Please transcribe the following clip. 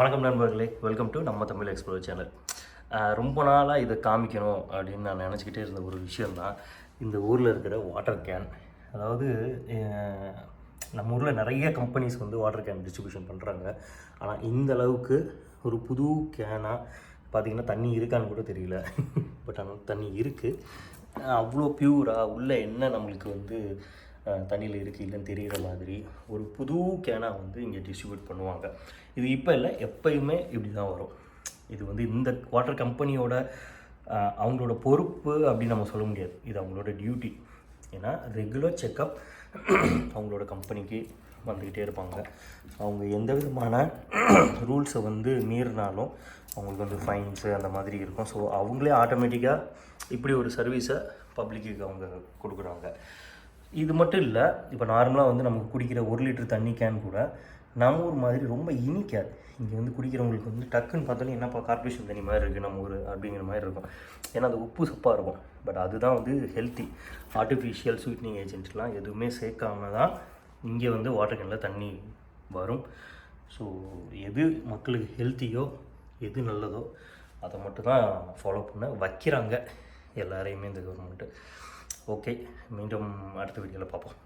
வணக்கம் நண்பர்களே, welcome to நம்ம தமிழ் எக்ஸ்ப்ளோர் சேனல். ரொம்ப நாளாக இதை காமிக்கணும் அப்படின்னு நான் நினச்சிக்கிட்டே இருந்த ஒரு விஷயந்தான் இந்த ஊரில் இருக்கிற வாட்டர் கேன். அதாவது நம்ம ஊரில் நிறைய கம்பெனிஸ் வந்து வாட்டர் கேன் டிஸ்ட்ரிபியூஷன் பண்ணுறாங்க. ஆனால் இந்த அளவுக்கு ஒரு புது கேனாக பார்த்திங்கன்னா தண்ணி இருக்கான்னு கூட தெரியல. பட் ஆனால் தண்ணி இருக்குது. அவ்வளோ பியூராக உள்ள என்ன நம்மளுக்கு வந்து தண்ணியில் இருக்குது இல்லைன்னு தெரிகிற மாதிரி ஒரு புது கேனாக வந்து இங்கே டிஸ்ட்ரிபியூட் பண்ணுவாங்க. இது இப்போ இல்லை, எப்பயுமே இப்படி தான் வரும். இது வந்து இந்த வாட்டர் கம்பெனியோட அவங்களோட பொறுப்பு அப்படின்னு நம்ம சொல்ல முடியாது. இது அவங்களோட டியூட்டி. ஏன்னா ரெகுலர் செக்கப் அவங்களோட கம்பெனிக்கு வந்துக்கிட்டே இருப்பாங்க. அவங்க எந்த விதமான ரூல்ஸை வந்து மீறினாலும் அவங்களுக்கு வந்து ஃபைன்ஸு அந்த மாதிரி இருக்கும். ஸோ அவங்களே ஆட்டோமேட்டிக்காக இப்படி ஒரு சர்வீஸை பப்ளிக்கு அவங்க கொடுக்குறாங்க. இது மட்டும் இல்லை, இப்போ நார்மலாக வந்து நமக்கு குடிக்கிற 1 லிட்டர் தண்ணி கேன் கூட நம்ம ஊர் மாதிரி ரொம்ப இனிக்காது. இங்கே வந்து குடிக்கிறவங்களுக்கு வந்து டக்குன்னு பார்த்தோன்னே என்னப்பா கார்பரேஷன் தண்ணி மாதிரி இருக்குது நம்ம ஊர் அப்படிங்கிற மாதிரி இருக்கும். ஏன்னா அது உப்பு சப்பாக இருக்கும். பட் அதுதான் வந்து ஹெல்த்தி. ஆர்டிஃபிஷியல் ஸ்வீட்னிங் ஏஜென்ட்லாம் எதுவுமே சேர்க்காம தான் இங்கே வந்து வாட்டர் கேனில் தண்ணி வரும். ஸோ எது மக்களுக்கு ஹெல்த்தியோ எது நல்லதோ அதை மட்டும் தான் ஃபாலோ பண்ண வைக்கிறாங்க எல்லாரையுமே இந்த கவர்மெண்ட்டு. ஓகே, மீண்டும் அடுத்த வீடியோவில் பார்ப்போம்.